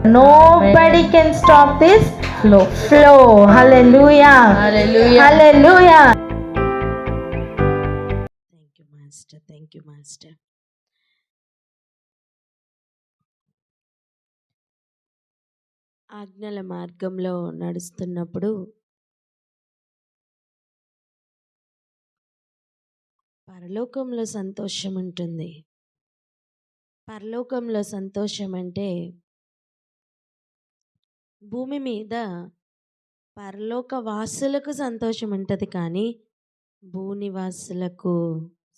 Nobody can stop this flow. Hallelujah. Hallelujah. Thank you, Master. Thank you, Master. ఆజ్ఞల మార్గంలో నడుస్తున్నప్పుడు పరలోకంలో సంతోషం ఉంటుంది. పరలోకంలో సంతోషం అంటే భూమి మీద పరలోక వాసులకు సంతోషం ఉంటుంది, కానీ భూనివాసులకు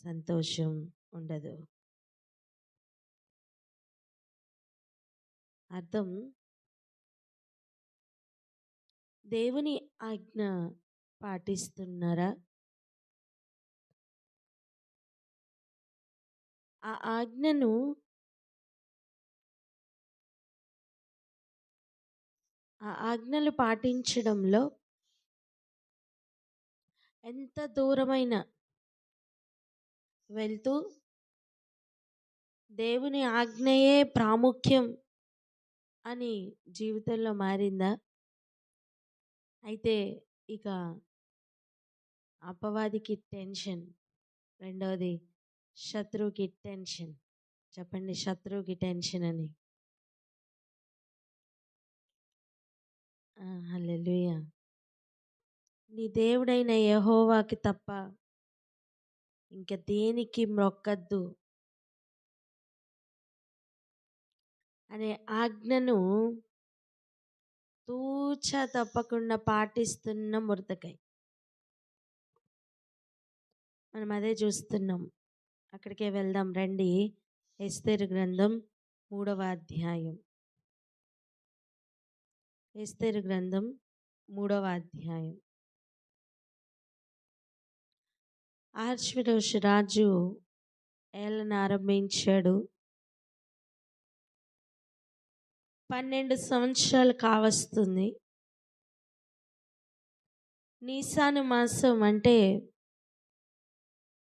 సంతోషం ఉండదు. అర్థం, దేవుని ఆజ్ఞ పాటిస్తున్నారా? ఆ ఆజ్ఞలు పాటించడంలో ఎంత దూరమైనా వెళ్తూ దేవుని ఆజ్ఞయే ప్రాముఖ్యం అని జీవితంలో మారిందా? అయితే ఇక అపవాదికి టెన్షన్, రెండవది శత్రువుకి టెన్షన్. చెప్పండి, శత్రువుకి టెన్షన్ అని. హల్లెలూయా. నీ దేవుడైన యెహోవాకి తప్ప ఇంక దేనికి మొక్కద్దు అనే ఆజ్ఞను తూచా తప్పకుండా పాటిస్తున్న మొర్దెకై. మనం అదే చూస్తున్నాం. అక్కడికే వెళ్దాం రండి. ఎస్తేరు గ్రంథం 3వ అధ్యాయం. ఎస్తేరు గ్రంథం 3వ అధ్యాయం. అహష్వేరోషు రాజు ఏలన ఆరంభించాడు. 12 సంవత్సరాలు కావస్తుంది. నీసాను మాసం అంటే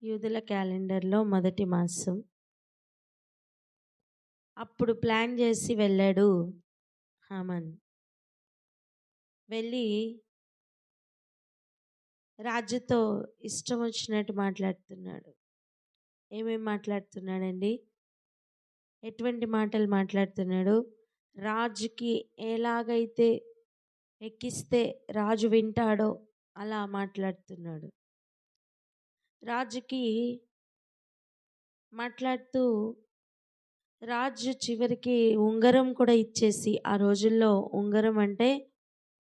యూదుల క్యాలెండర్లో మొదటి మాసం. అప్పుడు ప్లాన్ చేసి వెళ్ళాడు హామాన్. వెళ్ళి రాజుతో ఇష్టం వచ్చినట్టు మాట్లాడుతున్నాడు. ఏమేమి మాట్లాడుతున్నాడండి? ఎటువంటి మాటలు మాట్లాడుతున్నాడు? రాజుకి ఎలాగైతే ఎక్కిస్తే రాజు వింటాడో అలా మాట్లాడుతున్నాడు. రాజుకి మాట్లాడుతూ రాజు చివరికి ఉంగరం కూడా ఇచ్చేసి, ఆ రోజుల్లో ఉంగరం అంటే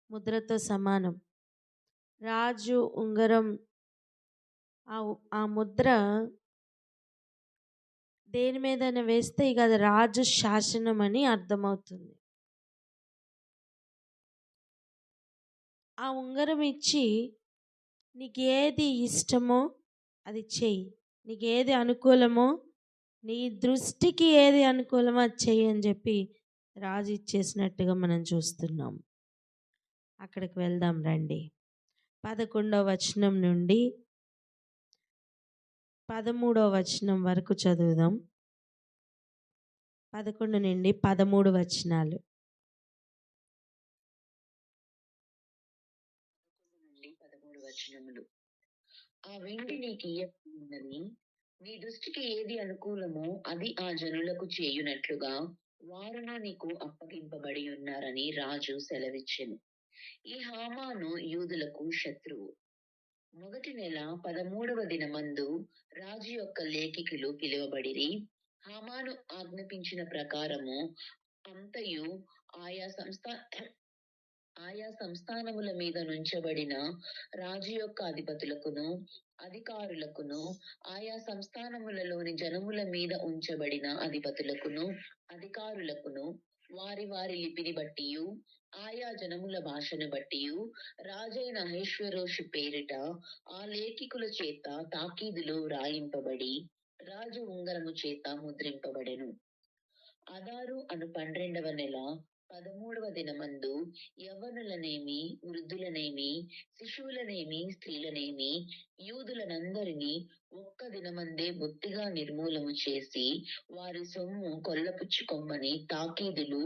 ముద్రతో సమానం. రాజు ఉంగరం, ఆ ముద్ర దేని మీదైనా వేస్తే ఇక అది రాజు శాసనం అని అర్థమవుతుంది. ఆ ఉంగరం ఇచ్చి నీకు ఏది ఇష్టమో అది చెయ్యి, నీకు ఏది అనుకూలమో, నీ దృష్టికి ఏది అనుకూలమో అది చెయ్యి అని చెప్పి రాజు ఇచ్చేసినట్టుగా మనం చూస్తున్నాం. అక్కడికి వెళ్దాం రండి. 11వ వచనం నుండి 13వ వచనం వరకు చదువుదాం. 11 నుండి 13 వచనాలు. ఆ వెండి నీకు ఇయ్యబడినది, నీ దృష్టికి ఏది అనుకూలమో అది ఆ జనులకు చేయునట్లుగా వారును నీకు అప్పగింపబడి ఉన్నారని రాజు సెలవిచ్చెను. ఈ హామాను యూదులకు శత్రువు. మొదటి నెల 13వ దినమందు రాజు యొక్క లేఖికులు పిలువబడిరి. హామాను ఆజ్ఞాపించిన ప్రకారము అంతయు ఆయా సంస్థానముల మీద నుంచబడిన రాజు యొక్క అధిపతులకును అధికారులకును, ఆయా సంస్థానములలోని జనముల మీద ఉంచబడిన అధిపతులకును అధికారులకును వారి వారి లిపిని బట్టియు ఆయా జనముల భాషను బట్టియు రాజైన అహష్వేరోషు పేరిట ఆ లేఖికుల చేత తాకీదులు వ్రాయింపబడి రాజు ఉంగరము చేత ముద్రింపబడెను. అదారు అను 12వ నెల 13వ దినమందు యవ్వనులనేమి, వృద్ధులనేమి, శిశువులనేమి, స్త్రీలనేమి, యూదులనందరినీ ఒక్క దినమందే బొత్తిగా నిర్మూలము చేసి వారి సొమ్ము కొల్లపుచ్చుకొమ్మని తాకీదులు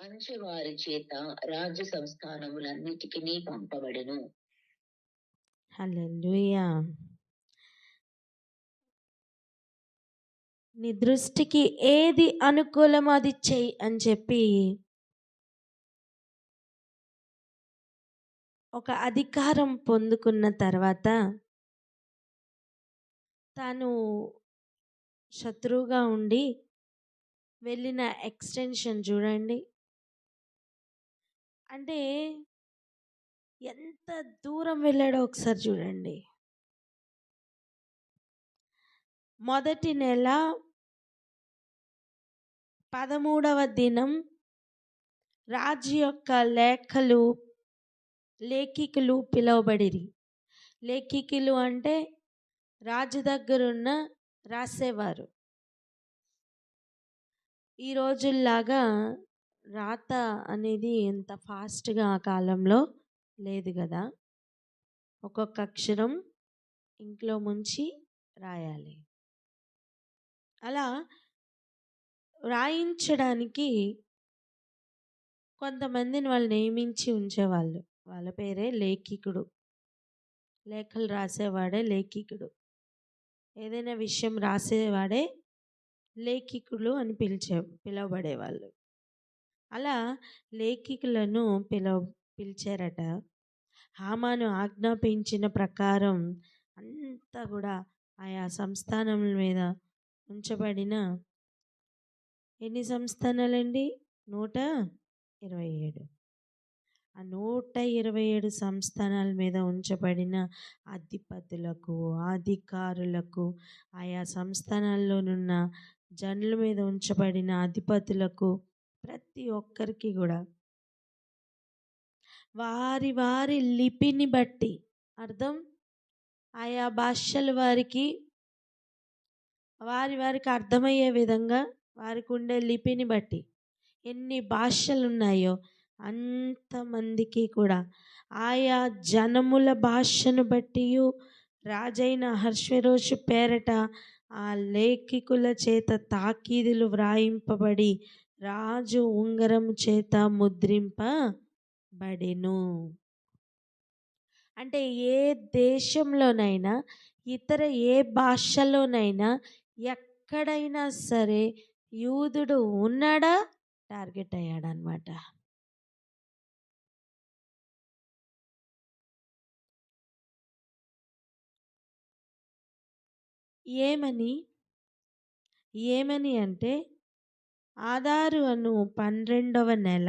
అంచెవారి చేత రాజ్య సంస్థానములన్నిటికీ పంపబడెను. హల్లెలూయా. నీ దృష్టికి ఏది అనుకూలమో అది చెయ్యి అని చెప్పి ఒక అధికారం పొందుకున్న తర్వాత తాను శత్రువుగా ఉండి వెళ్ళిన ఎక్స్టెన్షన్ చూడండి. అంటే ఎంత దూరం వెళ్ళాడో ఒకసారి చూడండి. మొదటి నెల 13వ దినం రాజు యొక్క లేఖికులు పిలువబడిరి. లేఖికులు అంటే రాజు దగ్గరున్న రాసేవారు. ఈ రోజుల్లాగా రాత అనేది ఎంత ఫాస్ట్గా ఆ కాలంలో లేదు కదా. ఒక్కొక్క అక్షరం ఇంట్లో ముంచి రాయాలి. అలా రాయించడానికి కొంతమందిని వాళ్ళు నియమించి ఉంచేవాళ్ళు. వాళ్ళ పేరే లేఖికుడు. లేఖలు రాసేవాడే లేఖికుడు. ఏదైనా విషయం రాసేవాడే లేఖికులు అని పిలువబడేవాళ్ళు. అలా లేఖికులను పిలిచారట. హామాను ఆజ్ఞాపించిన ప్రకారం అంతా కూడా ఆయా సంస్థానముల మీద ఉంచబడిన ఎన్ని సంస్థానాలండి? 127. ఆ 127 సంస్థానాల మీద ఉంచబడిన అధిపతులకు, అధికారులకు, ఆయా సంస్థానాల్లోనున్న జనుల మీద ఉంచబడిన అధిపతులకు ప్రతి ఒక్కరికి కూడా వారి వారి లిపిని బట్టి అర్థం, ఆయా భాషల వారికి వారికి అర్థమయ్యే విధంగా వారికి ఉండే లిపిని బట్టి ఎన్ని భాషలు ఉన్నాయో అంతమందికి కూడా ఆయా జనముల భాషను బట్టి రాజైన అహష్వేరోషు పేరట ఆ లేఖికుల చేత తాకీదులు వ్రాయింపబడి రాజు ఉంగరం చేత ముద్రింపబడెను. అంటే ఏ దేశంలోనైనా, ఇతర ఏ భాషలోనైనా, ఎక్కడైనా సరే యూదుడు ఉన్నాడా టార్గెట్ అయ్యాడనమాట. ఏమని అంటే ఆదారు అను 12వ నెల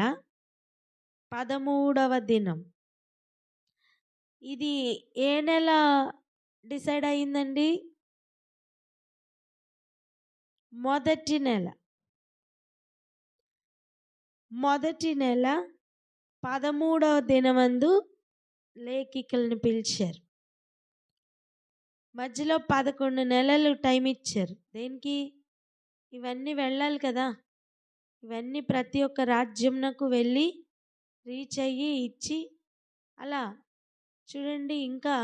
13వ దినం. ఇది ఏ నెల డిసైడ్ అయిందండి? మొదటి నెల 13వ దినమందు లేఖికులను పిలిచారు. మధ్యలో 11 నెలలు టైం ఇచ్చారు. దేనికి? ఇవన్నీ వెళ్ళాలి కదా. ఇవన్నీ ప్రతి ఒక్క రాజ్యంకు వెళ్ళి రీచ్ అయ్యి ఇచ్చి అలా చూడండి. ఇంకా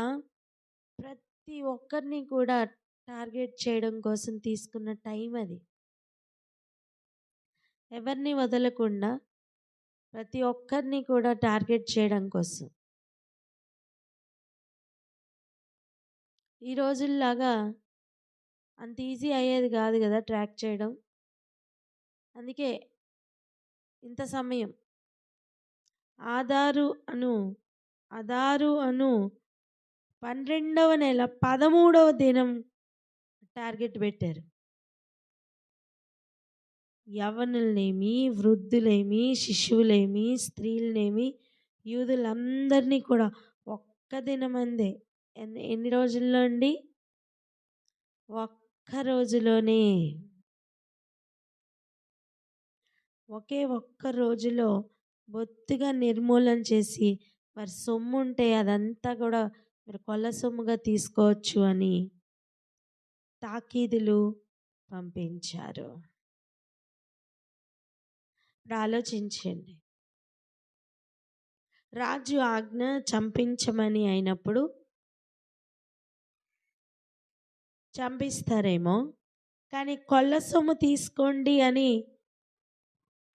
ప్రతి ఒక్కరిని కూడా టార్గెట్ చేయడం కోసం తీసుకున్న టైం అది. ఎవరిని వదలకుండా ప్రతి ఒక్కరిని కూడా టార్గెట్ చేయడం కోసం. ఈ రోజుల్లాగా అంత ఈజీ అయ్యేది కాదు కదా ట్రాక్ చేయడం. అందుకే ఇంత సమయం. ఆదారు అను 12వ నెల 13వ దినం టార్గెట్ పెట్టారు. యవ్వనులనేమి, వృద్ధులేమి, శిశువులేమి, స్త్రీలనేమి, యూదులందరినీ కూడా ఒక్క దినమందే. ఎన్ని రోజుల్లో అండి? ఒక్క రోజులోనే, ఒక్క రోజులో బొత్తిగా నిర్మూలన చేసి వారి సొమ్ము ఉంటే అదంతా కూడా మీరు కొల్ల సొమ్ముగా తీసుకోవచ్చు అని తాకీదులు పంపించారు. ఇప్పుడు ఆలోచించండి, రాజు ఆజ్ఞ చంపించమని అయినప్పుడు చంపిస్తారేమో, కానీ కొల్ల సొమ్ము తీసుకోండి అని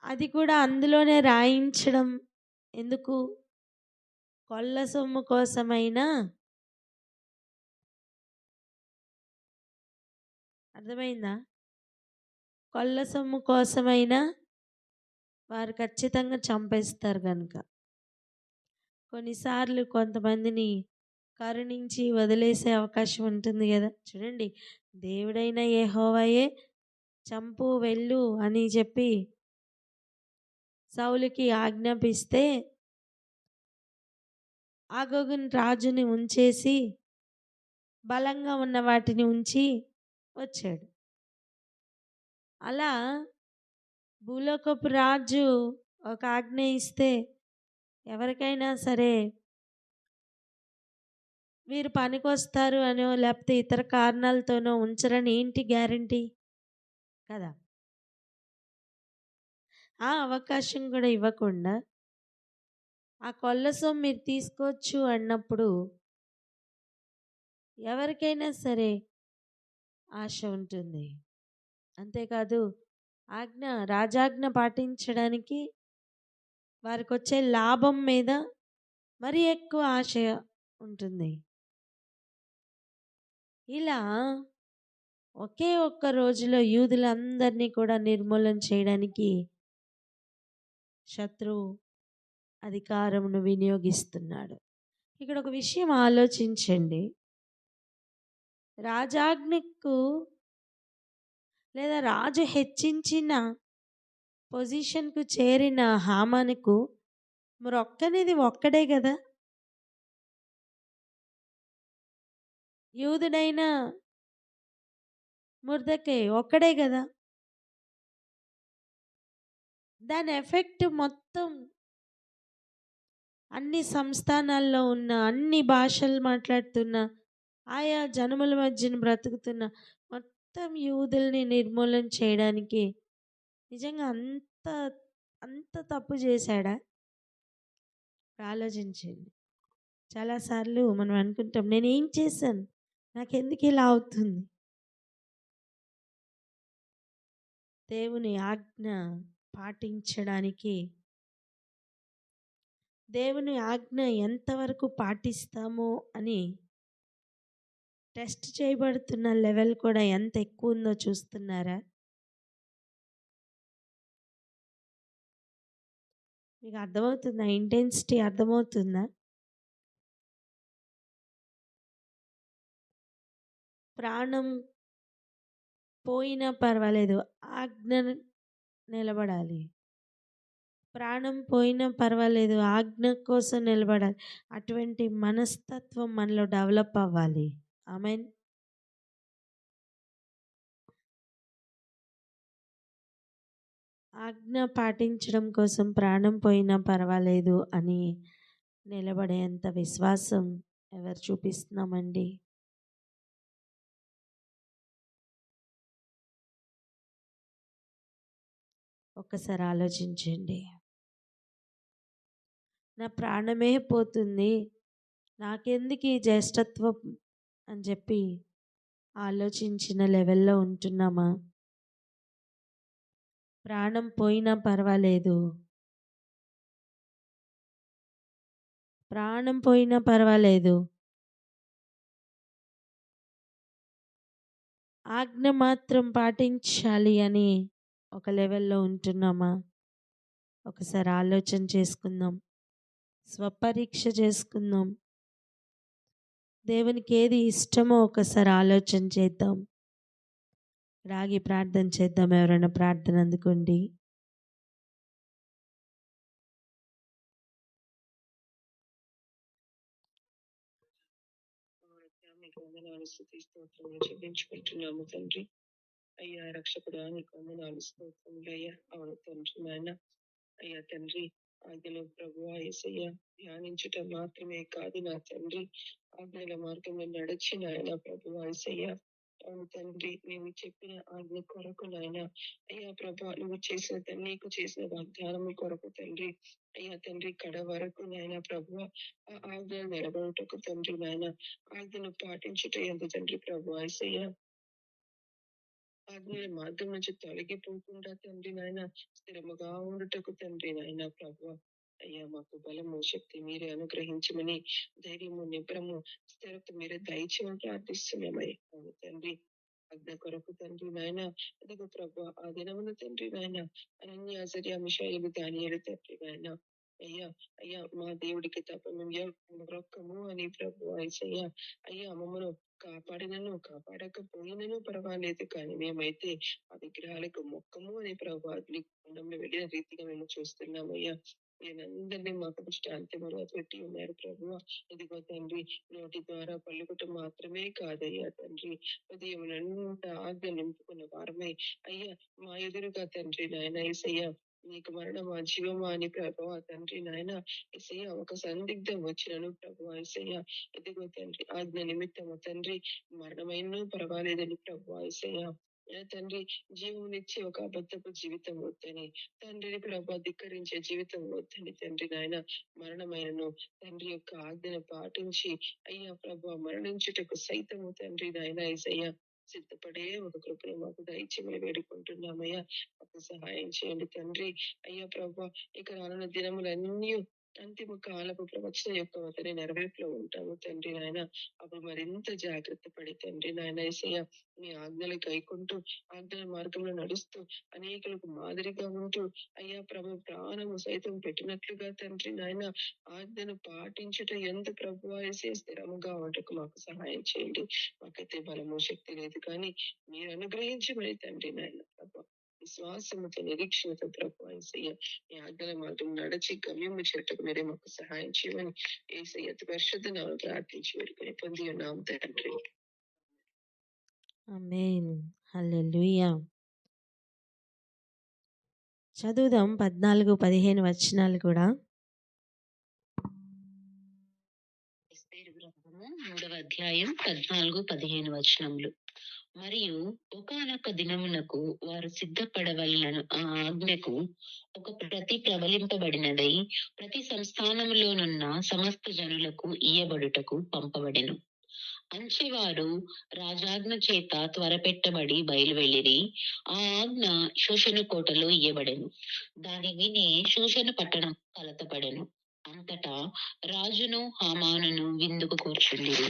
అది కూడా అందులోనే రాయించడం ఎందుకు? కొల్ల సొమ్ము కోసమైనా, అర్థమైందా? కొల్ల సొమ్ము కోసమైనా వారు ఖచ్చితంగా చంపేస్తారు కనుక. కొన్నిసార్లు కొంతమందిని కరుణించి వదిలేసే అవకాశం ఉంటుంది కదా. చూడండి, దేవుడైన యెహోవాయే చంపు వెళ్ళు అని చెప్పి సౌలుకి ఆజ్ఞాపిస్తే అగోగుని రాజుని ఉంచేసి బలంగా ఉన్న వాటిని ఉంచి వచ్చాడు. అలా భూలోకపు రాజు ఒక ఆజ్ఞ ఇస్తే ఎవరికైనా సరే వీరు పనికొస్తారు అనో లేకపోతే ఇతర కారణాలతోనో ఉంచరని ఏంటి గ్యారంటీ కదా. ఆ అవకాశం కూడా ఇవ్వకుండా ఆ కొల్ల సొమ్ము మీరు తీసుకోవచ్చు అన్నప్పుడు ఎవరికైనా సరే ఆశ ఉంటుంది. అంతేకాదు రాజాజ్ఞ పాటించడానికి వారికి వచ్చే లాభం మీద మరి ఎక్కువ ఆశ ఉంటుంది. ఇలా ఒకే ఒక్క రోజులో యూదులందరినీ కూడా నిర్మూలన చేయడానికి శత్రువు అధికారమును వినియోగిస్తున్నాడు. ఇక్కడ ఒక విషయం ఆలోచించండి. రాజాజ్ఞకు లేదా రాజు హెచ్చించిన పొజిషన్కు చేరిన హామానుకు మొక్కనేది ఒక్కడే కదా. యూదుడైన మొర్దెకై ఒక్కడే కదా. దాని ఎఫెక్ట్ మొత్తం అన్ని సంస్థానాల్లో ఉన్న, అన్ని భాషలు మాట్లాడుతున్న, ఆయా జనముల మధ్యన బ్రతుకుతున్న మొత్తం యూదుల్ని నిర్మూలన చేయడానికి నిజంగా అంత అంత తప్పు చేశాడా? ఆలోచించండి. చాలాసార్లు మనం అనుకుంటాం, నేనేం చేశాను, నాకెందుకు ఇలా అవుతుంది? దేవుని ఆజ్ఞ పాటించడానికి, దేవుని ఆజ్ఞ ఎంతవరకు పాటిస్తామో అని టెస్ట్ చేయబడుతున్న లెవెల్ కూడా ఎంత ఎక్కువ ఉందో చూస్తున్నారా? మీకు అర్థమవుతుందా? ఇంటెన్సిటీ అర్థమవుతుందా? ప్రాణం పోయినా పర్వాలేదు, ఆజ్ఞ నిలబడాలి. ప్రాణం పోయినా పర్వాలేదు, ఆజ్ఞ కోసం నిలబడాలి. అటువంటి మనస్తత్వం మనలో డెవలప్ అవ్వాలి. ఆమేన్. ఆజ్ఞ పాటించడం కోసం ప్రాణం పోయినా పర్వాలేదు అని నిలబడేంత విశ్వాసం ఎవరు చూపిస్తున్నామండి? ఒక్కసారి ఆలోచించండి. నా ప్రాణమే పోతుంది, నాకెందుకు ఈ జ్యేష్ఠత్వం అని చెప్పి ఆలోచించిన లెవెల్లో ఉంటున్నామా? ప్రాణం పోయినా పర్వాలేదు, ప్రాణం పోయినా పర్వాలేదు, ఆజ్ఞ మాత్రం పాటించాలి అని ఒక లెవెల్లో ఉంటున్నామా? ఒకసారి ఆలోచన చేసుకుందాం, స్వపరీక్ష చేసుకుందాం. దేవునికి ఏది ఇష్టమో ఒకసారి ఆలోచన చేద్దాం. రాగి ప్రార్థన చేద్దాం. ఎవరైనా ప్రార్థన అందుకోండి. మీకు వందనాలు, స్తుతి స్తోత్రములు చెల్లించుకుంటున్నాము తండ్రి. అయ్యా రక్షకుడా, నీకు వందనాలు, స్తోత్రములు అయ్యా. అవును తండ్రి, నాయన అయ్యా తండ్రి, ఆజ్ఞలో ప్రభువా యేసయ్య ధ్యానించుట మాత్రమే కాదు నా తండ్రి, ఆజ్ఞల మార్గంలో నడిచి నాయన ప్రభువా యేసయ్య అవును తండ్రి, మేము చెప్పిన ఆజ్ఞ కొరకు నాయన, అయ్యా ప్రభా, నువ్వు చేసిన నీకు చేసిన వాగ్దానము కొరకు తండ్రి, అయ్యా తండ్రి కడ వరకు నాయన ప్రభు ఆ ఆజ్ఞ నిలబడుటకు తండ్రి నాయన, ఆజ్ఞను పాటించుట ఎంత తండ్రి ప్రభు ఏసయ్య, ఆజ్ఞల మార్గం నుంచి తొలగిపోకుండా తండ్రి నాయన స్థిరముగా ఉండుటకు తండ్రి నాయన ప్రభు, అయ్యా మాకు బలము శక్తి మీరే అనుగ్రహించమని, ధైర్యము నిబ్రము స్థిరత మీరే దయచేయమని ప్రార్థిస్తున్నామయ్యా. అవును తండ్రి, ఆజ్ఞ కొరకు తండ్రి నాయన, అదొక ప్రభు ఆ దినమున తండ్రి నాయన, అనన్య ఆశ్చర్య మిషాయిలు దానియేలు తండ్రి నాయన, అయ్యా అయ్యా మా దేవుడికి తప్ప మేము ఎవరికి మొరొక్కము అని ప్రభు ఏసయ్య, అయ్యా మమ్మను కాపాడినను కాపాడకపోయినను పర్వాలేదు, కానీ మేమైతే ఆ విగ్రహాలకు మొక్కము అని ప్రభు అగ్నిగుండంలో వెళ్ళిన రీతిగా మేము చూస్తున్నామయ్యా. నేనందరినీ మాకు శాంతి పెట్టి ఉన్నారు ప్రభు. ఇదిగో తండ్రి, నోటి ద్వారా పలుకుట మాత్రమే కాదయ్యా తండ్రి, ఉదయం నిండా ఆజ్ఞ నింపుకున్న వారమై, అయ్యా మా ఎదురుగా తండ్రి నాయన ఏసయ్య, నీకు మరణమా జీవమా అని ప్రభు తండ్రి నాయన ఏసయ్య, ఒక సందిగ్ధం వచ్చినను ప్రభు ఏసయ్య, ఇదిగో తండ్రి ఆజ్ఞ నిమిత్తము తండ్రి మరణమైనను పర్వాలేదని ప్రభు ఏసయ్య, తండ్రి జీవమునిచ్చే ఒక అబద్ధపు జీవితం వద్దని, తండ్రిని ప్రభు ధిక్కరించే జీవితం వద్దని తండ్రి నాయన, మరణమైనను తండ్రి యొక్క ఆజ్ఞను పాటించి అయ్యా ప్రభు మరణించుటకు సైతము తండ్రి నాయన ఏసయ్య సిద్ధపడే ఒక కృపను మాకు దయచేయమని వేడుకుంటున్నామయ్యా. మాకు సహాయం చేయండి తండ్రి. అయ్యా ప్రభు, ఇక రానున్న దినములన్నీ అంతిమ కాలపు ప్రవచన యొక్క వతని నెరవేర్పులో ఉంటాము తండ్రి నాయన. అప్పుడు మరింత జాగ్రత్త పడి తండ్రి నాయన ఏసయ్య, మీ ఆజ్ఞలు గైకుంటూ ఆజ్ఞల మార్గంలో నడుస్తూ అనేకులకు మాదిరిగా ఉంటూ, అయ్యా ప్రభు ప్రాణము సైతం పెట్టినట్లుగా తండ్రి నాయన ఆజ్ఞను పాటించుట ఎంత ప్రభు వేసే స్థిరముగా ఉండటకు మాకు సహాయం చేయండి. మాకైతే బలము శక్తి లేదు, కానీ మీరు అనుగ్రహించబడి తండ్రి నాయన ప్రభు విశ్వాసముతో నిరీక్షణతో ప్రభు ఏసయ్య, మీ ఆజ్ఞల మార్గం నడిచి గమ్యము చేటకు మీరే మాకు సహాయం చేయమని ఏసయ్య అతి పరిశుద్ధ నామమున ప్రార్థించి వేడుకొని పొంది ఉన్నాము తండ్రి. ఆమేన్. హల్లెలూయా. చదువుదాం 14, 15 వచనాలు కూడా. ఎస్తేరు గ్రంథము 3వ అధ్యాయం 14, 15 వచనములు. మరియు ఒకానొక దినమునకు వారు సిద్ధపడవలనను ఆ ఆజ్ఞకు ఒక ప్రతి ప్రబలింపబడినదై ప్రతి సంస్థానములోనున్న సమస్త జనులకు ఇయ్యబడుటకు పంపబడెను. అంచెవారు రాజాజ్ఞ చేత త్వరపెట్టబడి బయలువెళ్ళిరి. ఆ ఆజ్ఞ శూషణ కోటలో ఇయ్యబడెను. దాని విని శూషణ పట్టణం కలతపడెను. అంతటా రాజును హామానును విందుకు కూర్చుండిరి.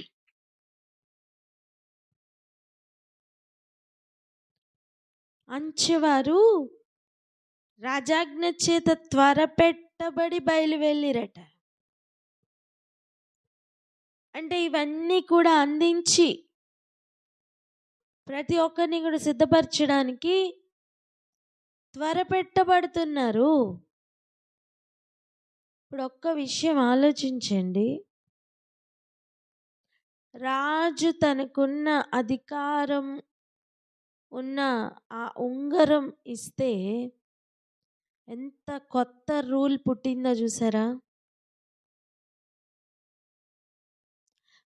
అంచెవారు రాజాజ్ఞ చేత త్వరపెట్టబడి బయలువెళ్ళిరట. అంటే ఇవన్నీ కూడా అందించి ప్రతి ఒక్కరిని కూడా సిద్ధపరచడానికి త్వరపెట్టబడుతున్నారు. ఇప్పుడు ఒక్క విషయం ఆలోచించండి. రాజు తనకున్న అధికారం ఉన్న ఆ ఉంగరం ఇస్తే ఎంత కొత్త రూల్ పుట్టిందో చూసారా.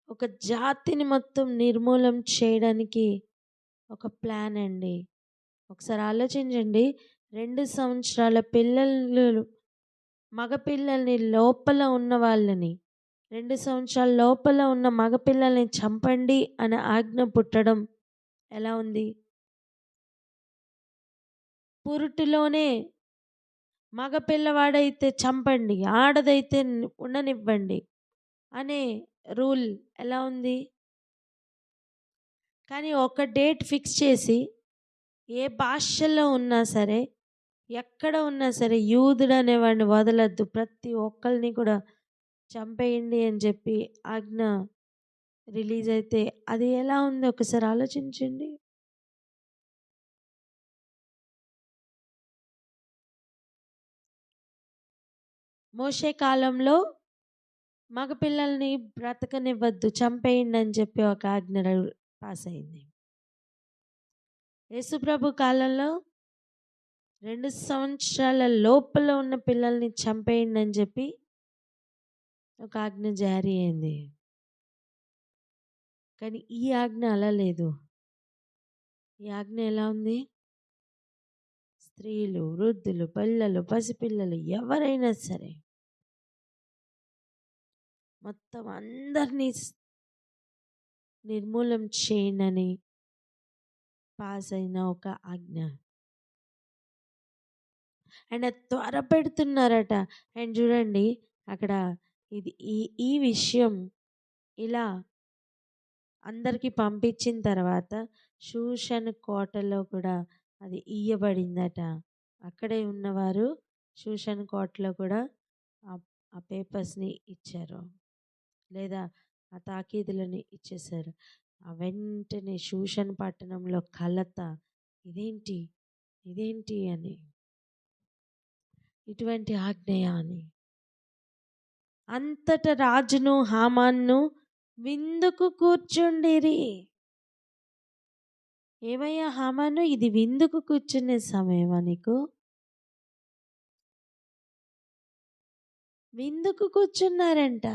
ఒక జాతిని మొత్తం నిర్మూలం చేయడానికి ఒక ప్లాన్ అండి. ఒకసారి ఆలోచించండి. 2 సంవత్సరాల పిల్లలు, మగపిల్లల్ని లోపల ఉన్న వాళ్ళని, 2 సంవత్సరాల లోపల ఉన్న మగపిల్లల్ని చంపండి అనే ఆజ్ఞ పుట్టడం ఎలా ఉంది? పురుటిలోనే మగపిల్లవాడైతే చంపండి, ఆడదైతే ఉండనివ్వండి అనే రూల్ ఎలా ఉంది? కానీ ఒక డేట్ ఫిక్స్ చేసి ఏ భాషలో ఉన్నా సరే, ఎక్కడ ఉన్నా సరే, యూదుడు అనేవాడిని వదలద్దు, ప్రతి ఒక్కరిని కూడా చంపేయండి అని చెప్పి ఆజ్ఞ రిలీజ్ అయితే అది ఎలా ఉంది ఒకసారి ఆలోచించండి. మోషే కాలంలో మగపిల్లల్ని బ్రతకనివ్వద్దు, చంపేయండి అని చెప్పి ఒక ఆజ్ఞ పాస్ అయింది. యేసుప్రభు కాలంలో 2 సంవత్సరాల లోపల ఉన్న పిల్లల్ని చంపేయండి అని చెప్పి ఒక ఆజ్ఞ జారీ అయింది. కానీ ఈ ఆజ్ఞ అలా లేదు. ఈ ఆజ్ఞ ఎలా ఉంది? స్త్రీలు, వృద్ధులు, పిల్లలు, పసిపిల్లలు ఎవరైనా సరే మొత్తం అందరినీ నిర్మూలం చేయనని పాస్ అయిన ఒక ఆజ్ఞ. ఆయన త్వర పెడుతున్నారట. అండ్ చూడండి అక్కడ ఇది ఈ విషయం ఇలా అందరికీ పంపించిన తర్వాత షూషన్ కోటలో కూడా అది ఇయ్యబడిందట. అక్కడే ఉన్నవారు షూషన్ కోటలో కూడా ఆ పేపర్స్ని ఇచ్చారు, లేదా ఆ తాకీదులని ఇచ్చేశారు. ఆ వెంటనే షూషన్ పట్టణంలో కలత, ఇదేంటి ఇదేంటి అని, ఇటువంటి ఆజ్ఞయా అని. అంతట రాజును హామాన్ను విందుకు కూర్చుండిరి. ఏమయ్యా హామాను, ఇది విందుకు కూర్చునే సమయమా నీకు? విందుకు కూర్చున్నారంట.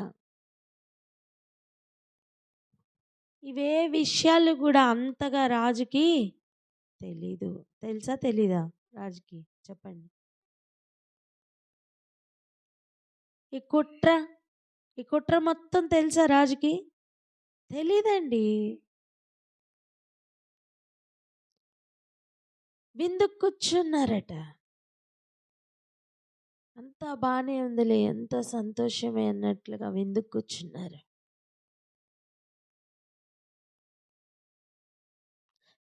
ఇవే విషయాలు కూడా అంతగా రాజుకి తెలీదు. తెలుసా తెలీదా రాజుకి? చెప్పండి. ఈ కుట్ర మొత్తం తెలుసా రాజుకి? తెలీదండి. విందుకు కూర్చున్నారట. అంతా బాగానే ఉందిలే, ఎంత సంతోషమే అన్నట్లుగా విందుకు కూర్చున్నారు.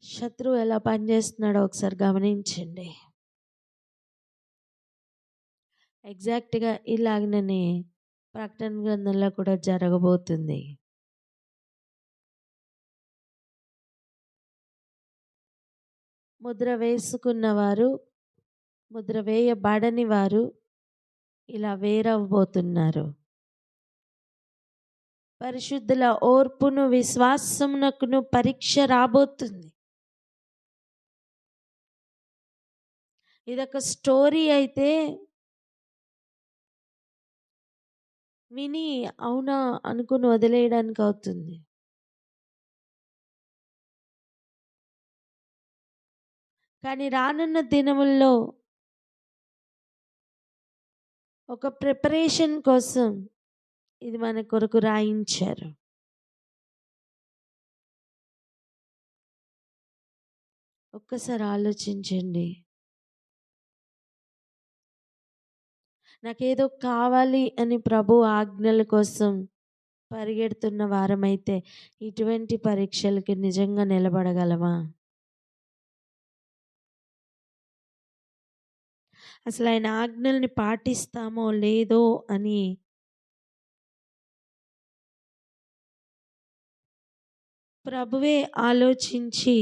శత్రువు ఎలా పనిచేస్తున్నాడో ఒకసారి గమనించండి. ఎగ్జాక్ట్గా ఇలాగనే ప్రకటన గ్రంథంలో కూడా జరగబోతుంది. ముద్ర వేసుకున్నవారు, ముద్ర వేయబడని వారు ఇలా వేరవబోతున్నారు. పరిశుద్ధుల ఓర్పును విశ్వాసమునకును పరీక్ష రాబోతుంది. ఇదొక స్టోరీ అయితే విని అవునా అనుకుని వదిలేయడానికి అవుతుంది. కానీ రానున్న దినముల్లో ఒక ప్రిపరేషన్ కోసం ఇది మన కొరకు రాయించారు. ఒక్కసారి ఆలోచించండి. నాకేదో కావాలి అని ప్రభు ఆజ్ఞల కోసం పరిగెడుతున్న వారమైతే ఇటువంటి పరీక్షలకి నిజంగా నిలబడగలమా? అసలు ఆయన ఆజ్ఞల్ని పాటిస్తామో లేదో అని ప్రభువే ఆలోచించి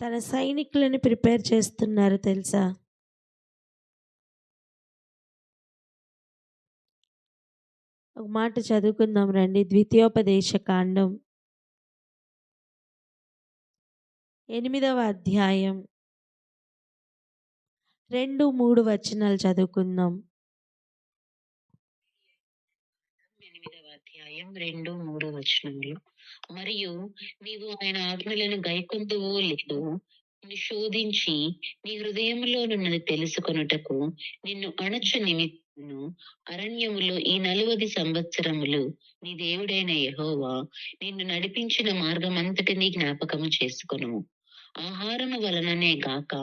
తన సైనికులని ప్రిపేర్ చేస్తున్నారు తెలుసా? ఒక మాట చదువుకుందాం రండి. ద్వితీయోపదేశ కాండం 8వ అధ్యాయం 2-3 వచనాలు చదువుకుందాం. 8వ అధ్యాయం 2-3 వచనములు. మరియు నీవు ఆయన ఆజ్ఞలను గైకొందువో లేదో నిన్ను శోధించి నీ హృదయంలోనున్నది తెలుసుకొనుటకు నిన్ను అణచు నిమిత్తమును అరణ్యములో ఈ 40 సంవత్సరములు నీ దేవుడైన యెహోవా నిన్ను నడిపించిన మార్గమంతటినీ జ్ఞాపకము చేసుకొను. ఆహారము వలననే గాక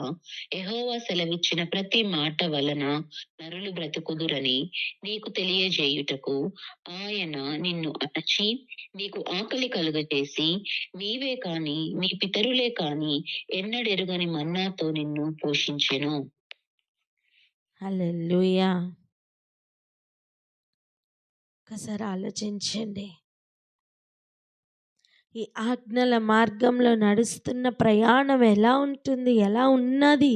యెహోవా సెలవిచ్చిన ప్రతి మాట వలన నరులు బ్రతుకుదురని నీకు తెలియజేయుటకు ఆయన నిన్ను అణచి నీకు ఆకలి కలుగజేసి నీవే కాని నీ పితరులే కాని ఎన్నడెరుగని మన్నాతో నిన్ను పోషించెను. హల్లెలూయా. ఒకసారి ఆలోచించండి. ఈ ఆజ్ఞల మార్గంలో నడుస్తున్న ప్రయాణం ఎలా ఉంటుంది, ఎలా ఉన్నది?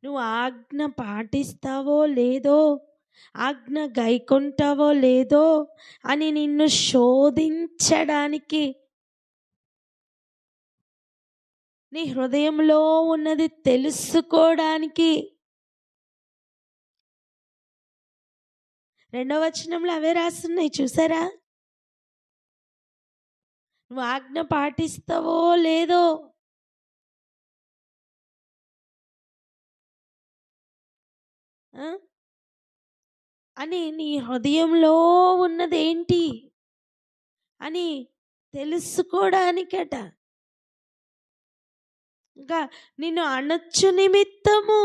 నువ్వు ఆజ్ఞ పాటిస్తావో లేదో, ఆజ్ఞ గైకొంటావో లేదో అని నిన్ను శోధించడానికి, నీ హృదయంలో ఉన్నది తెలుసుకోవడానికి 2వ వచనంలో అవే రాస్తున్నాయి చూసారా? నువ్వు ఆజ్ఞ పాటిస్తావో లేదో, ఆ? అని నీ హృదయంలో ఉన్నదేంటి అని తెలుసుకోవడానికట. ఇంకా నిన్ను అణచ్చు నిమిత్తము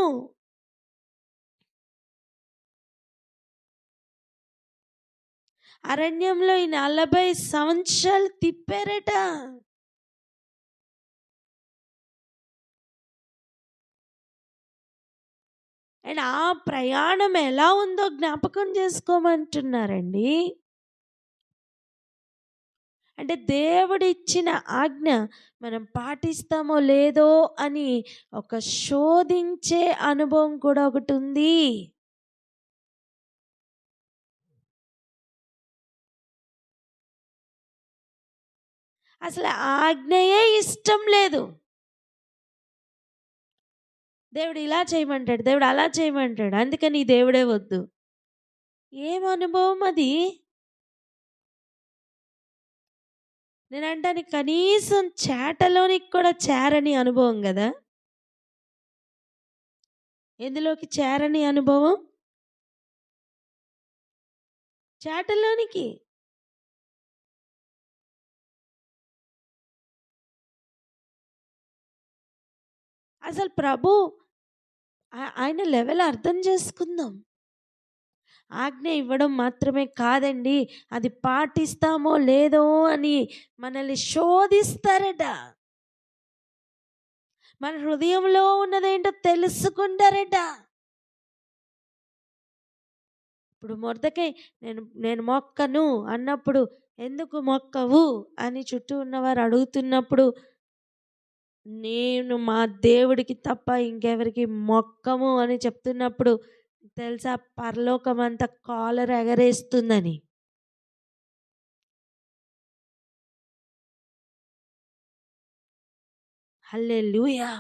అరణ్యంలో ఈ 40 సంవత్సరాలు తిప్పారట. అండ్ ఆ ప్రయాణం ఎలా ఉందో జ్ఞాపకం చేసుకోమంటున్నారండి. అంటే దేవుడు ఇచ్చిన ఆజ్ఞ మనం పాటిస్తామో లేదో అని ఒక శోధించే అనుభవం కూడా ఒకటి ఉంది. అసలు ఆజ్ఞయే ఇష్టం లేదు. దేవుడు ఇలా చేయమంటాడు, దేవుడు అలా చేయమంటాడు, అందుకని ఈ దేవుడే వద్దు. ఏం అనుభవం అది? నేను అంటాను కనీసం చేటలోనికి కూడా చేరని అనుభవం కదా. ఎందులోకి చేరని అనుభవం? చేటలోనికి. అసలు ప్రభు ఆయన లెవెల్ అర్థం చేసుకుందాం. ఆజ్ఞ ఇవ్వడం మాత్రమే కాదండి, అది పాటిస్తామో లేదో అని మనల్ని శోధిస్తారట. మన హృదయంలో ఉన్నదేంటో తెలుసుకుంటారట. ఇప్పుడు మొర్దెకై నేను మొక్కను అన్నప్పుడు, ఎందుకు మొక్కవు అని చుట్టూ ఉన్నవారు అడుగుతున్నప్పుడు, నేను మా దేవుడికి తప్ప ఇంకెవరికి మొక్కము అని చెప్తున్నప్పుడు తెలుసా పరలోకం అంతా కాలర్ ఎగరేస్తుందని. హల్లెలూయా.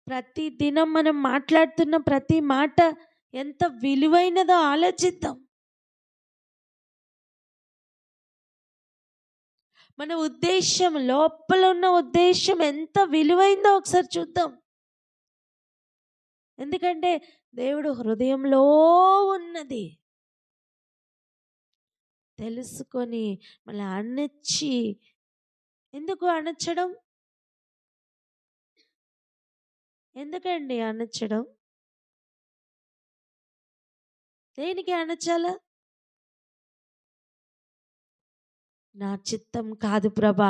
ప్రతి దినం మనం మాట్లాడుతున్న ప్రతి మాట ఎంత విలువైనదో ఆలోచిద్దాం. మన ఉద్దేశం, లోపల ఉన్న ఉద్దేశం ఎంత విలువైందో ఒకసారి చూద్దాం. ఎందుకంటే దేవుడు హృదయంలో ఉన్నది తెలుసుకొని మళ్ళీ అణచి. ఎందుకు అణచడం? ఎందుకండి అణచడం? దేనికి అణచాలా? నా చిత్తం కాదు ప్రభా,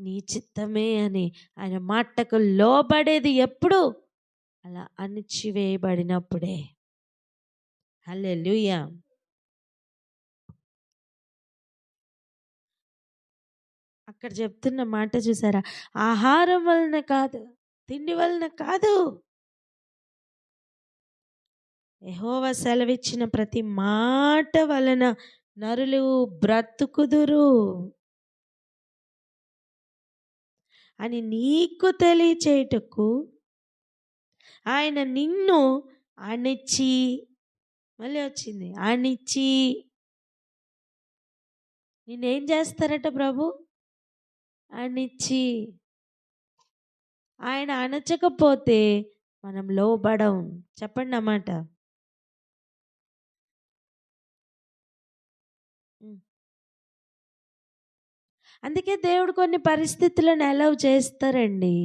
నీ చిత్తమే అని ఆయన మాటకు లోబడేది ఎప్పుడు? అలా అణచివేయబడినప్పుడే. హల్లెలూయా. అక్కడ చెప్తున్న మాట చూసారా? ఆహారం వలన కాదు, తిండి వలన కాదు, యెహోవా సెలవిచ్చిన ప్రతి మాట వలన నరులు బ్రతుకుదురు అని నీకు తెలియచేయుటకు ఆయన నిన్ను అణిచి, మళ్ళీ వచ్చింది అణిచి. నిన్నేం చేస్తారట ప్రభు? అణిచి. ఆయన అణచకపోతే మనం లోబడం. చెప్పండి అన్నమాట. అందుకే దేవుడు కొన్ని పరిస్థితులను అలౌ చేస్తారండి.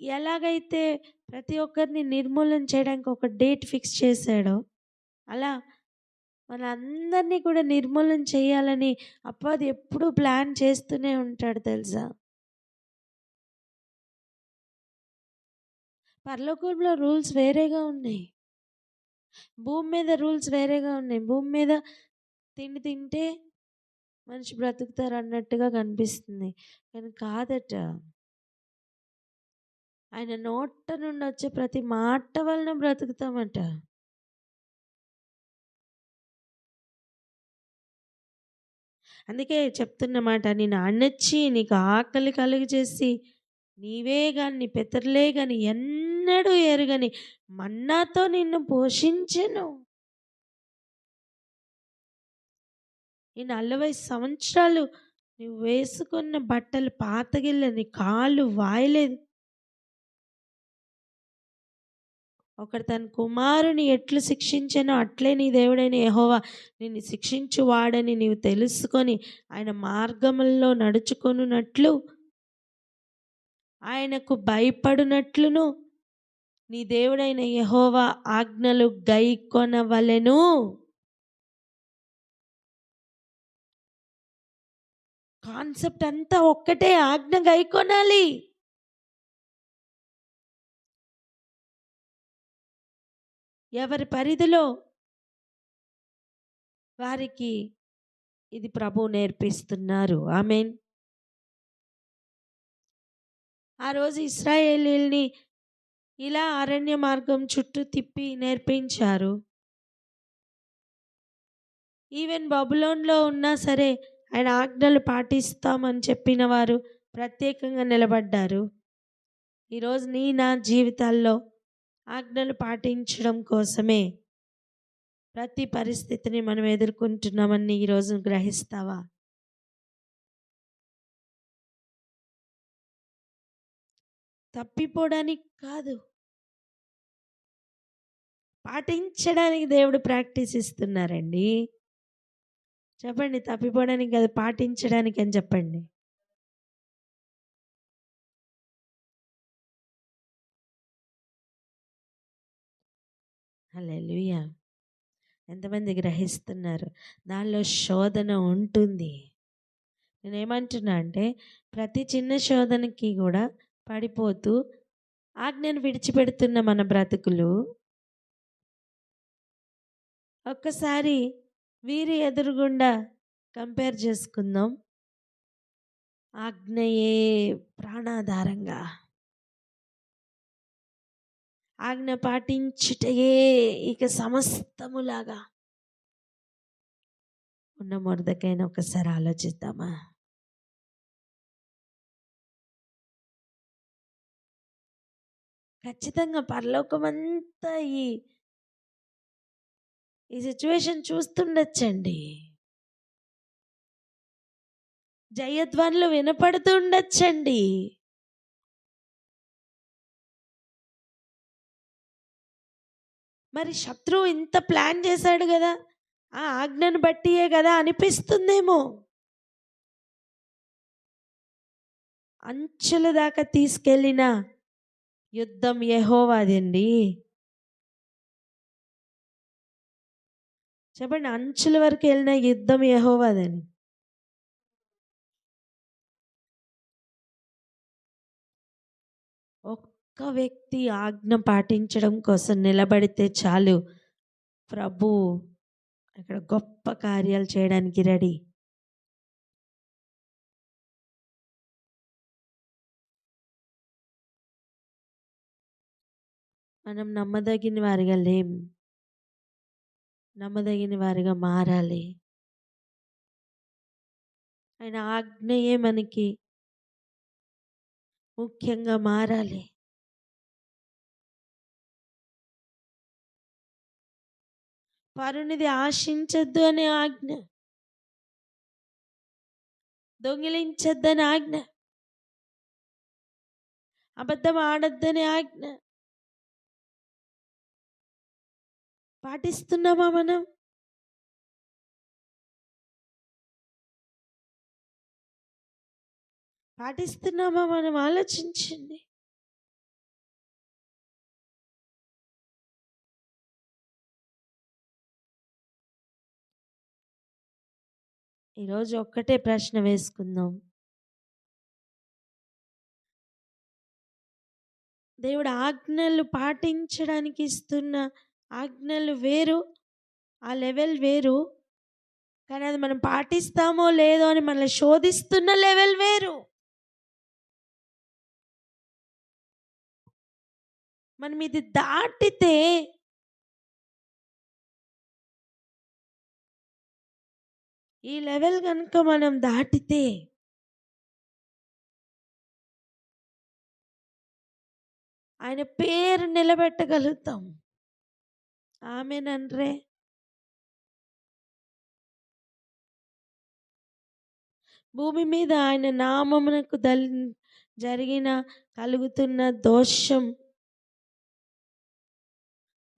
ఎలాగైతే ప్రతి ఒక్కరిని నిర్మూలన చేయడానికి ఒక డేట్ ఫిక్స్ చేశాడో, అలా మనందరినీ కూడా నిర్మూలన చేయాలని అపవాది ఎప్పుడూ ప్లాన్ చేస్తూనే ఉంటాడు తెలుసా. పరలోకంలో రూల్స్ వేరేగా ఉన్నాయి, భూమి మీద రూల్స్ వేరేగా ఉన్నాయి. భూమి మీద తిండి తింటే మనిషి బ్రతుకుతారు అన్నట్టుగా కనిపిస్తుంది, కానీ కాదట. ఆయన నోట నుండి వచ్చే ప్రతి మాట వలన బ్రతుకుతామట. అందుకే చెప్తున్నమాట, నేను అణచి నీకు ఆకలి కలుగు చేసి నీవే గాని నీ పితరులే గాని ఎన్నడూ ఎరుగని మన్నాతో నిన్ను పోషించెను. ఈ 40 సంవత్సరాలు నువ్వు వేసుకున్న బట్టలు పాతగిల్ల, నీ కాళ్ళు వాయలేదు. ఒకడు తన కుమారుని ఎట్లు శిక్షించెనో అట్లే నీ దేవుడైన యెహోవా నిన్ను శిక్షించువాడని నీవు తెలుసుకొని ఆయన మార్గముల్లో నడుచుకొనున్నట్లు, ఆయనకు భయపడునట్లును నీ దేవుడైన యెహోవా ఆజ్ఞలు గైకొనవలెను. కాన్సెప్ట్ అంతా ఒక్కటే, ఆజ్ఞ గైకొనాలి. ఎవరి పరిధిలో వారికి ఇది ప్రభువు నేర్పిస్తున్నారు. ఆమేన్. ఆ రోజు ఇశ్రాయేలీయుల్ని ఇలా అరణ్య మార్గం చుట్టూ తిప్పి నేర్పించారు. ఈవెన్ బబులోన్లో ఉన్నా సరే ఆయన ఆజ్ఞలు పాటిస్తామని చెప్పిన వారు ప్రత్యేకంగా నిలబడ్డారు. ఈరోజు నా జీవితాల్లో ఆజ్ఞలు పాటించడం కోసమే ప్రతి పరిస్థితిని మనం ఎదుర్కొంటున్నామని ఈరోజు గ్రహిస్తావా? తప్పిపోవడానికి కాదు, పాటించడానికి దేవుడు ప్రాక్టీస్ ఇస్తున్నారండి. చెప్పండి, తప్పిపోవడానికి కాదు, పాటించడానికి అని చెప్పండి. హల్లెలూయా. ఎంతమంది గ్రహిస్తున్నారు? దానిలో శోధన ఉంటుంది. నేనేమంటున్నా అంటే ప్రతి చిన్న శోధనకి కూడా పడిపోతూ ఆజ్ఞను విడిచిపెడుతున్న మన బ్రతుకులు ఒక్కసారి వీరి ఎదురుగుండా కంపేర్ చేసుకుందాం. ఆజ్ఞయే ప్రాణాధారంగా, ఆజ్ఞ పాటించుటయే ఇక సమస్తములాగా ఉన్న మొర్దెకైనా ఒకసారి ఆలోచిద్దామా? ఖచ్చితంగా పరలోకమంతా ఈ సిచ్యువేషన్ చూస్తుండొచ్చండి. జయధ్వనులు వినపడుతుండొచ్చండి. మరి శత్రువు ఇంత ప్లాన్ చేశాడు కదా, ఆ ఆజ్ఞను బట్టియే కదా అనిపిస్తుందేమో. అంచుల దాకా తీసుకెళ్ళిన యుద్ధం యెహోవాదండి. చెప్పండి, అంచుల వరకు వెళ్ళిన యుద్ధం యెహోవాదని. ఒక్క వ్యక్తి ఆజ్ఞ పాటించడం కోసం నిలబడితే చాలు, ప్రభు అక్కడ గొప్ప కార్యాలు చేయడానికి రెడీ. మనం నమ్మదగిన వారిగా లేం, నమ్మదగిన వారిగా మారాలి. ఆయన ఆజ్ఞయే మనకి ముఖ్యంగా మారాలి. పరునిది ఆశించద్దు అనే ఆజ్ఞ, దొంగిలించద్దని ఆజ్ఞ, అబద్ధం ఆడొద్దని ఆజ్ఞ పాటిస్తున్నామా మనం? పాటిస్తున్నామా మనం? ఆలోచించండి. ఈరోజు ఒక్కటే ప్రశ్న వేసుకుందాం. దేవుడు ఆజ్ఞలు పాటించడానికి ఇస్తున్న ఆజ్ఞలు వేరు, ఆ లెవెల్ వేరు. కానీ అది మనం పాటిస్తామో లేదో అని మనల్ని శోధిస్తున్న లెవెల్ వేరు. మనం ఇది దాటితే ఈ లెవెల్ కనుక మనం దాటితే ఆయన పేరు నిలబెట్టగలుగుతాం. ఆమేనండ్రే. భూమి మీద ఆయన నామమునకు జరిగిన కలుగుతున్న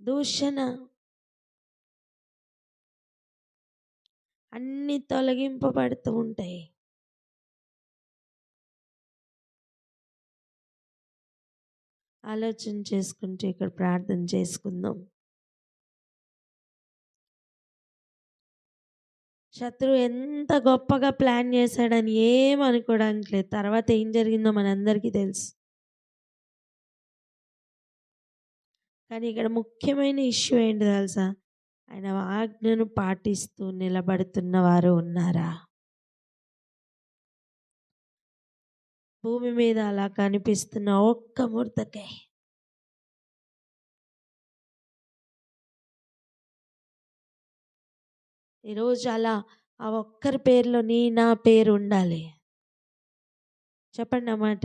దూషణ అన్ని తొలగింపబడుతూ ఉంటాయి. ఆలోచన చేసుకుంటూ ఇక్కడ ప్రార్థన చేసుకుందాం. శత్రువు ఎంత గొప్పగా ప్లాన్ చేశాడని ఏం అనుకోవడానికి లేదు. తర్వాత ఏం జరిగిందో మనందరికీ తెలుసు. కానీ ఇక్కడ ముఖ్యమైన ఇష్యూ ఏంటి తెలుసా? ఆయన ఆజ్ఞను పాటిస్తూ నిలబడుతున్న వారు ఉన్నారా? భూమి మీద అలా కనిపిస్తున్న ఒక్క ముర్దకై ఈరోజు అలా ఆ ఒక్కరి పేరులో నా పేరు ఉండాలి. చెప్పండి అన్నమాట.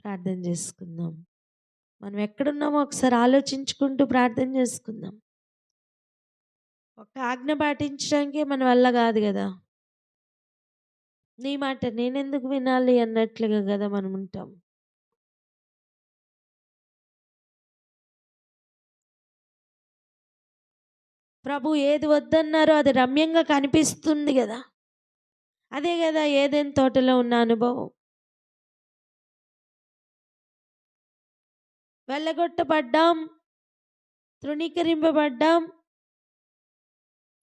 ప్రార్థన చేసుకుందాం. మనం ఎక్కడున్నామో ఒకసారి ఆలోచించుకుంటూ ప్రార్థన చేసుకుందాం. ఒక ఆజ్ఞ పాటించడానికి మన వల్ల కాదు కదా. నీ మాట నేనెందుకు వినాలి అన్నట్లుగా కదా మనం ఉంటాం. ప్రభు ఏది వద్దన్నారో అది రమ్యంగా కనిపిస్తుంది కదా. అదే కదా ఏదైనా తోటలో ఉన్న అనుభవం. వెళ్ళగొట్టబడ్డాం, తృణీకరింపబడ్డాం,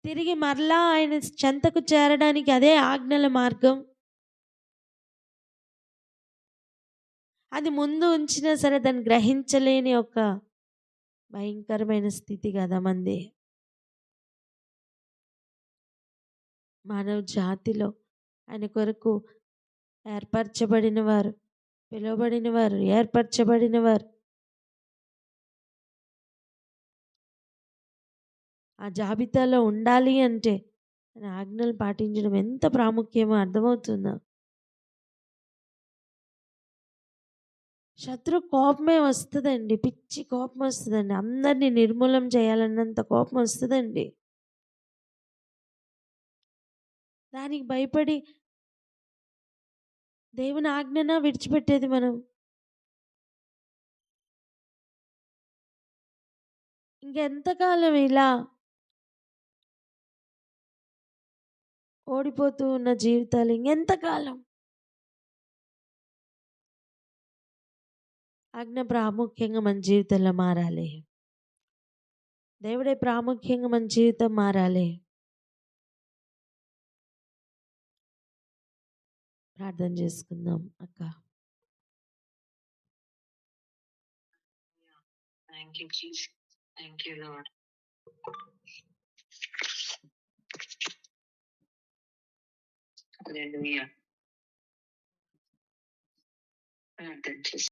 తిరిగి మరలా ఆయన చెంతకు చేరడానికి అదే ఆజ్ఞల మార్గం. అది ముందు ఉంచినా సరే దాన్ని గ్రహించలేని ఒక భయంకరమైన స్థితి కదా మంది. మానవ జాతిలో ఆయన కొరకు ఏర్పరచబడిన వారు, పిలువబడిన వారు, ఏర్పరచబడిన వారు ఆ జాబితాలో ఉండాలి అంటే ఆయన ఆజ్ఞలు పాటించడం ఎంత ప్రాముఖ్యమో అర్థమవుతుందా? శత్రు కోపమే వస్తుందండి, పిచ్చి కోపం వస్తుందండి. అందరినీ నిర్మూలం చేయాలన్నంత కోపం వస్తుందండి. దానికి భయపడి దేవుని ఆజ్ఞన విడిచిపెట్టేది మనం. ఇంకెంతకాలం ఇలా ఓడిపోతూ ఉన్న జీవితాలు ఇంకెంతకాలం? ఆజ్ఞ ప్రాముఖ్యంగా మన జీవితంలో మారాలి. దేవుడే ప్రాముఖ్యంగా మన జీవితం మారాలి. ప్రార్థన చేసుకుందాం అక్క. Thank you, Jesus. Thank you, Lord. Hallelujah. ప్రార్థన చేస్తాం.